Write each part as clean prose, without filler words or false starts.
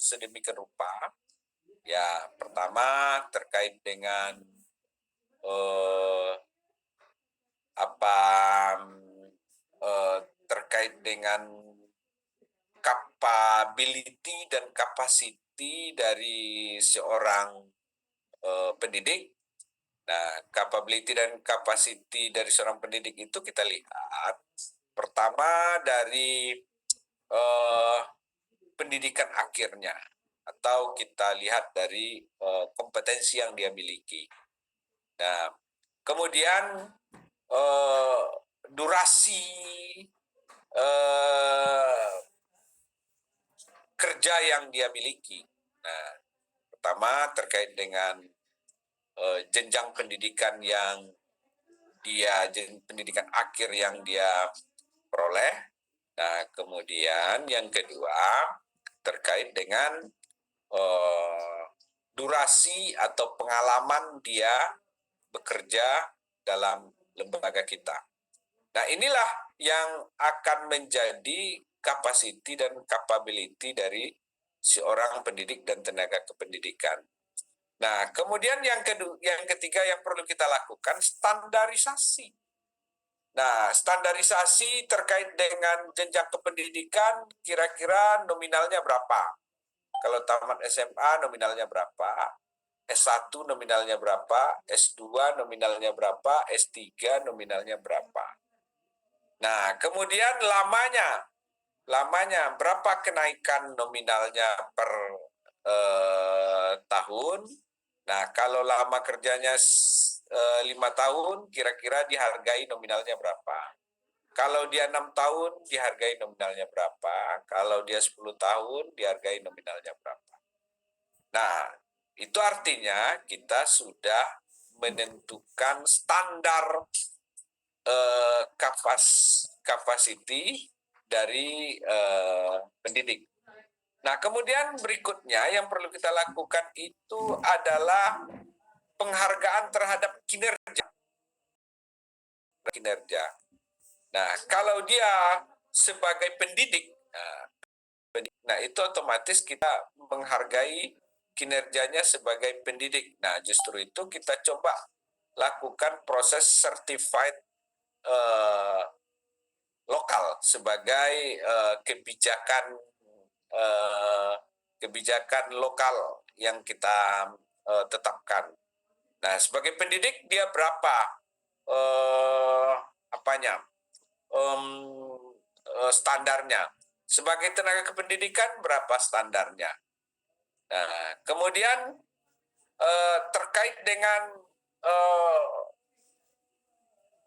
sedemikian rupa. Ya, pertama terkait dengan apa terkait dengan capability dan capacity dari seorang pendidik. Nah, capability dan capacity dari seorang pendidik itu kita lihat pertama dari pendidikan akhirnya, atau kita lihat dari kompetensi yang dia miliki. Nah, kemudian durasi kerja yang dia miliki. Nah, pertama terkait dengan jenjang pendidikan yang pendidikan akhir yang dia peroleh. Nah, kemudian yang kedua terkait dengan durasi atau pengalaman dia bekerja dalam lembaga kita. Nah, inilah yang akan menjadi capacity dan capability dari seorang pendidik dan tenaga kependidikan. Nah, kemudian yang ketiga yang perlu kita lakukan, standarisasi. Nah, standarisasi terkait dengan jenjang kependidikan, kira-kira nominalnya berapa? Kalau tamat SMA nominalnya berapa? S1 nominalnya berapa? S2 nominalnya berapa? S3 nominalnya berapa? Nah, kemudian lamanya berapa kenaikan nominalnya per tahun? Nah, kalau lama kerjanya 5 tahun, kira-kira dihargai nominalnya berapa? Kalau dia 6 tahun, dihargai nominalnya berapa? Kalau dia 10 tahun, dihargai nominalnya berapa? Nah, itu artinya kita sudah menentukan standar capacity dari pendidik. Nah, kemudian berikutnya yang perlu kita lakukan itu adalah penghargaan terhadap kinerja. Nah, kalau dia sebagai pendidik, nah itu otomatis kita menghargai kinerjanya sebagai pendidik. Nah, justru itu kita coba lakukan proses certified lokal sebagai kebijakan lokal yang kita tetapkan. Nah, sebagai pendidik dia berapa standarnya? Sebagai tenaga kependidikan berapa standarnya? Nah, kemudian terkait dengan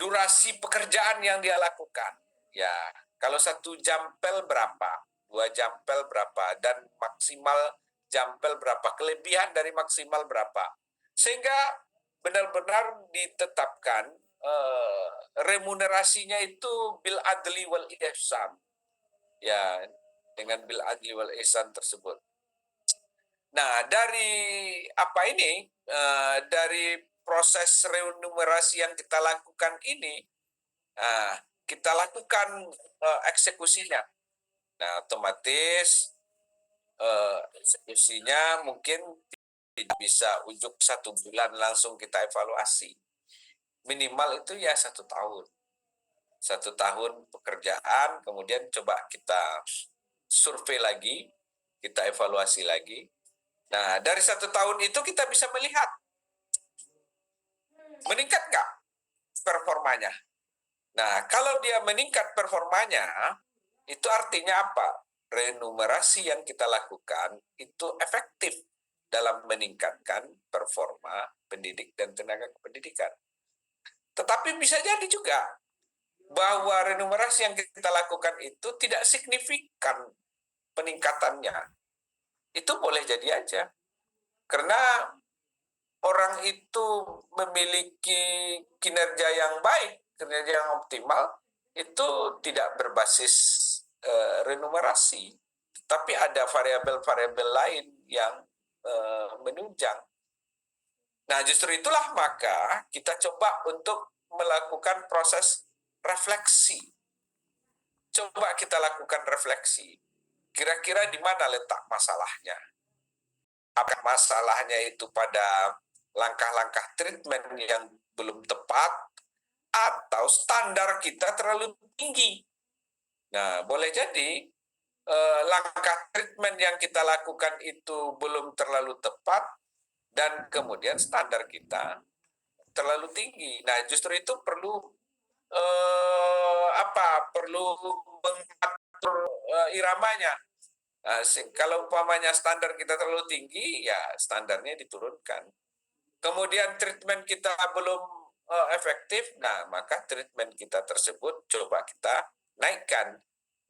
durasi pekerjaan yang dia lakukan. Ya, kalau 1 jampel berapa, 2 jampel berapa, dan maksimal jampel berapa, kelebihan dari maksimal berapa. Sehingga benar-benar ditetapkan remunerasinya itu bil adli wal ihsan. Ya, dengan bil adli wal ihsan tersebut. Nah, dari dari proses remunerasi yang kita lakukan ini, kita lakukan eksekusinya. Nah, otomatis eksekusinya mungkin tidak bisa ujuk 1 bulan langsung kita evaluasi. Minimal itu ya 1 tahun. 1 tahun pekerjaan, kemudian coba kita survei lagi, kita evaluasi lagi. Nah, dari 1 tahun itu kita bisa melihat meningkat nggak performanya. Nah, kalau dia meningkat performanya, itu artinya apa? Remunerasi yang kita lakukan itu efektif dalam meningkatkan performa pendidik dan tenaga kependidikan. Tetapi bisa jadi juga bahwa remunerasi yang kita lakukan itu tidak signifikan peningkatannya. Itu boleh jadi aja. Karena orang itu memiliki kinerja yang baik, kinerja yang optimal, itu tidak berbasis remunerasi, tapi ada variabel-variabel lain yang menunjang. Nah, justru itulah maka kita coba untuk melakukan proses refleksi. Coba kita lakukan refleksi. kira-kira di mana letak masalahnya? Apakah masalahnya itu pada langkah-langkah treatment yang belum tepat, atau standar kita terlalu tinggi? Nah, boleh jadi langkah treatment yang kita lakukan itu belum terlalu tepat, dan kemudian standar kita terlalu tinggi. Nah, justru itu perlu perlu mengatur iramanya. Nah, kalau umpamanya standar kita terlalu tinggi, ya standarnya diturunkan. Kemudian treatment kita belum efektif, nah maka treatment kita tersebut coba kita naikkan.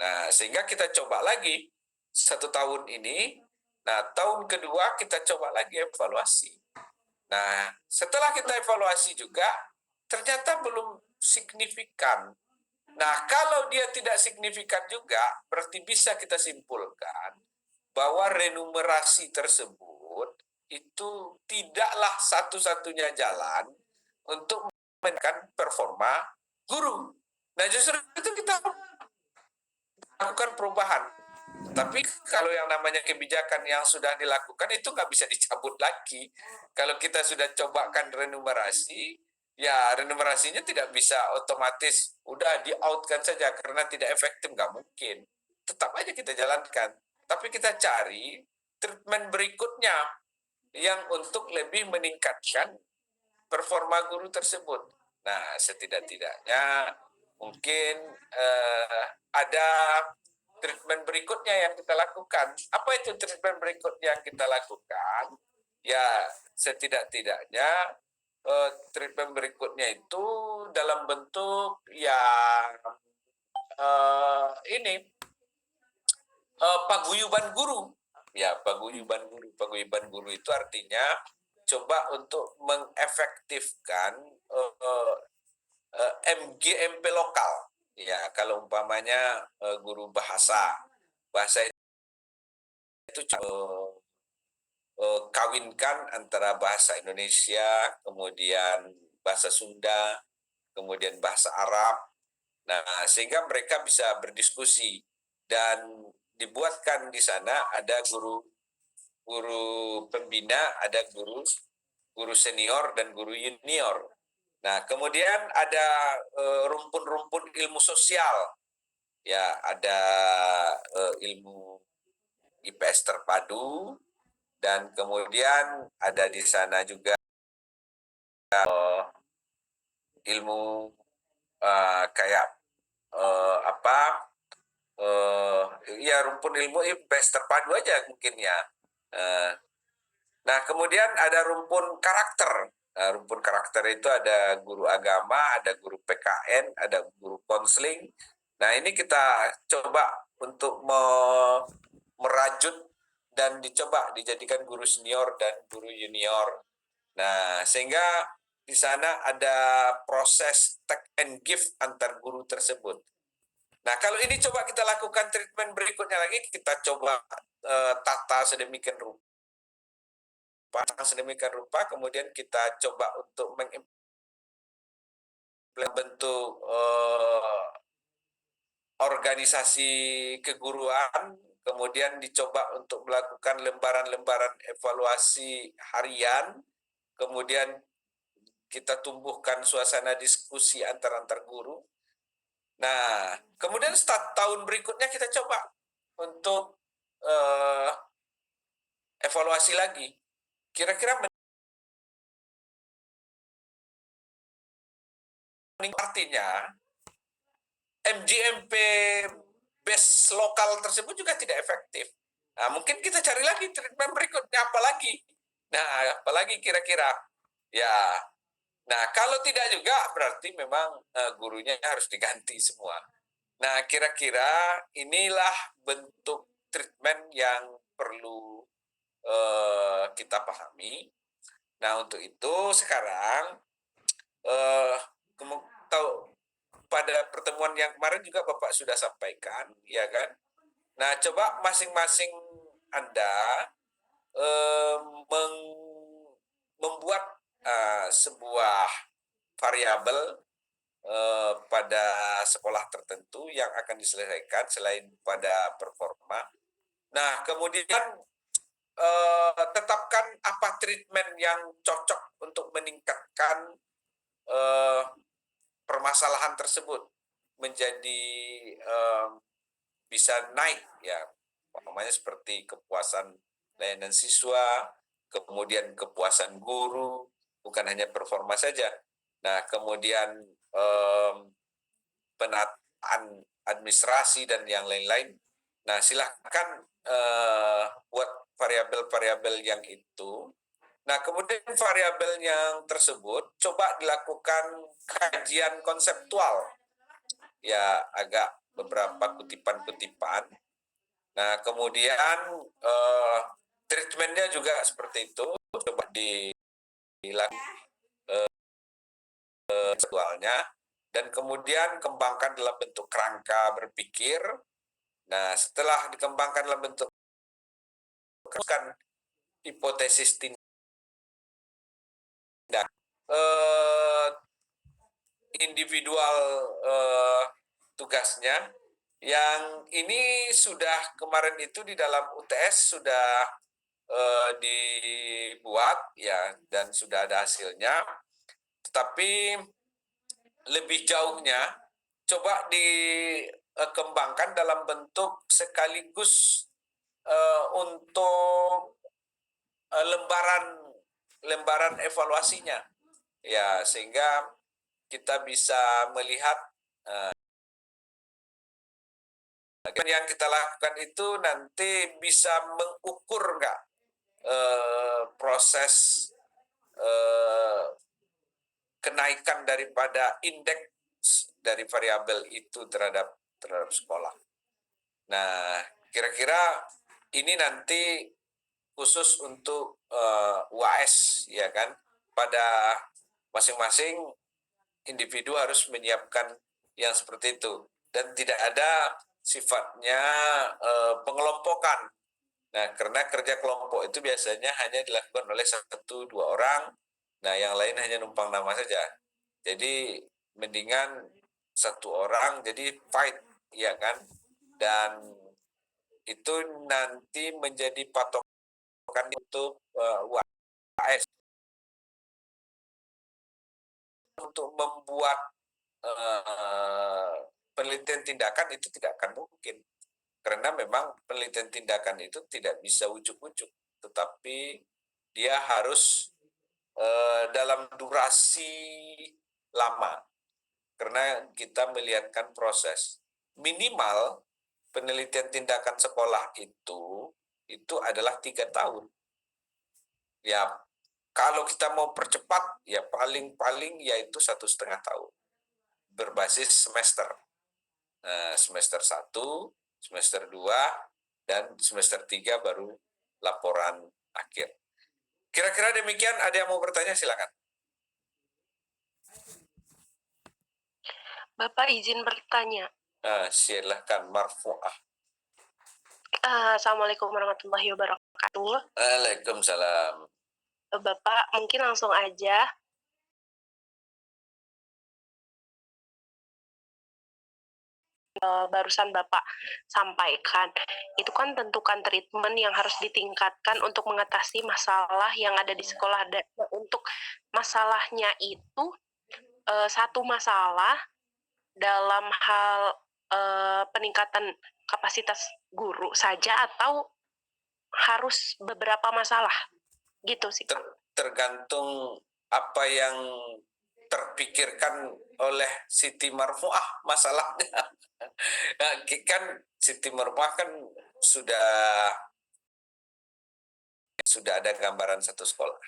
Nah, sehingga kita coba lagi 1 tahun ini. Nah, tahun kedua kita coba lagi evaluasi. Nah, setelah kita evaluasi juga, ternyata belum signifikan. Nah, kalau dia tidak signifikan juga, berarti bisa kita simpulkan bahwa renumerasi tersebut itu tidaklah satu-satunya jalan untuk menaikkan performa guru. Nah, justru itu kita lakukan perubahan. Tapi kalau yang namanya kebijakan yang sudah dilakukan itu nggak bisa dicabut lagi. Kalau kita sudah cobakan renumerasi, ya renumerasinya tidak bisa otomatis udah di-outkan saja karena tidak efektif, nggak mungkin. Tetap aja kita jalankan. Tapi kita cari treatment berikutnya yang untuk lebih meningkatkan performa guru tersebut. Nah, setidak-tidaknya mungkin ada treatment berikutnya yang kita lakukan. Apa itu treatment berikutnya yang kita lakukan? Ya, setidak-tidaknya treatment berikutnya itu dalam bentuk yang ini paguyuban guru. Ya, paguyuban guru. Paguyuban guru itu artinya coba untuk mengefektifkan MGMP lokal. Ya, kalau umpamanya guru bahasa itu kawinkan antara bahasa Indonesia, kemudian bahasa Sunda, kemudian bahasa Arab. Nah, sehingga mereka bisa berdiskusi dan dibuatkan di sana ada guru pembina, ada guru senior dan guru junior. Nah, kemudian ada rumpun-rumpun ilmu sosial. Ya, ada ilmu IPS terpadu, dan kemudian ada di sana juga ilmu kayak ya rumpun ilmu IPS terpadu aja mungkin ya. Nah, kemudian ada rumpun karakter. Nah, rumpun karakter itu ada guru agama, ada guru PKN, ada guru konseling. Nah, ini kita coba untuk merajut dan dicoba dijadikan guru senior dan guru junior. Nah, sehingga di sana ada proses take and give antar guru tersebut. Nah, kalau ini coba kita lakukan treatment berikutnya lagi, kita coba tata sedemikian rupa, kemudian kita coba untuk bentuk organisasi keguruan, kemudian dicoba untuk melakukan lembaran-lembaran evaluasi harian, kemudian kita tumbuhkan suasana diskusi antar guru. Nah, kemudian tahun berikutnya kita coba untuk evaluasi lagi. Kira-kira artinya MGMP base lokal tersebut juga tidak efektif. Nah, mungkin kita cari lagi treatment berikutnya apa lagi. Nah, apalagi kira-kira. Ya, nah kalau tidak juga berarti memang gurunya harus diganti semua. Nah, kira-kira inilah bentuk treatment yang perlu kita pahami. Nah, untuk itu sekarang pada pertemuan yang kemarin juga Bapak sudah sampaikan, ya kan? Nah, coba masing-masing Anda membuat sebuah variabel pada sekolah tertentu yang akan diselesaikan selain pada performa. Nah, kemudian tetapkan apa treatment yang cocok untuk meningkatkan permasalahan tersebut menjadi bisa naik ya, namanya seperti kepuasan layanan siswa, kemudian kepuasan guru, bukan hanya performa saja. Nah, kemudian penataan administrasi dan yang lain-lain. Nah, silahkan buat variabel-variabel yang itu. Nah, kemudian variabel yang tersebut coba dilakukan kajian konseptual. Ya, agak beberapa kutipan-kutipan. Nah, kemudian treatmentnya juga seperti itu. Coba dilakukan konseptualnya. Dan kemudian kembangkan dalam bentuk kerangka berpikir. Nah, setelah dikembangkan dalam bentuk hipotesis tindak individual tugasnya, yang ini sudah kemarin itu di dalam UTS sudah dibuat ya, dan sudah ada hasilnya. Tetapi lebih jauhnya coba dikembangkan dalam bentuk sekaligus untuk lembaran evaluasinya ya, sehingga kita bisa melihat yang kita lakukan itu nanti bisa mengukur nggak proses kenaikan daripada indeks dari variabel itu terhadap sekolah. Nah, kira-kira ini nanti khusus untuk UAS ya kan, pada masing-masing individu harus menyiapkan yang seperti itu, dan tidak ada sifatnya pengelompokan. Nah, karena kerja kelompok itu biasanya hanya dilakukan oleh 1-2 orang, nah yang lain hanya numpang nama saja. Jadi mendingan 1 orang jadi fight ya kan, dan itu nanti menjadi patokan untuk UAS untuk membuat penelitian tindakan itu tidak akan mungkin, karena memang penelitian tindakan itu tidak bisa ujuk-ujuk, tetapi dia harus dalam durasi lama, karena kita melihatkan proses. Minimal penelitian tindakan sekolah itu adalah 3 tahun. Ya, kalau kita mau percepat, ya paling-paling yaitu 1,5 tahun berbasis semester. Semester 1, semester 2, dan semester 3 baru laporan akhir. Kira-kira demikian. Ada yang mau bertanya, silakan. Bapak izin bertanya. Silakan, Marfu'ah. Assalamualaikum warahmatullahi wabarakatuh. Waalaikumsalam. Bapak mungkin langsung aja. Barusan Bapak sampaikan, itu kan tentukan treatment yang harus ditingkatkan untuk mengatasi masalah yang ada di sekolah. Untuk masalahnya itu satu masalah dalam hal peningkatan kapasitas guru saja, atau harus beberapa masalah gitu sih? Tergantung apa yang terpikirkan oleh Siti Marfu'ah masalahnya. Nah, kan Siti Marfu'ah kan sudah ada gambaran satu sekolah,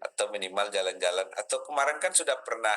atau minimal jalan-jalan, atau kemarin kan sudah pernah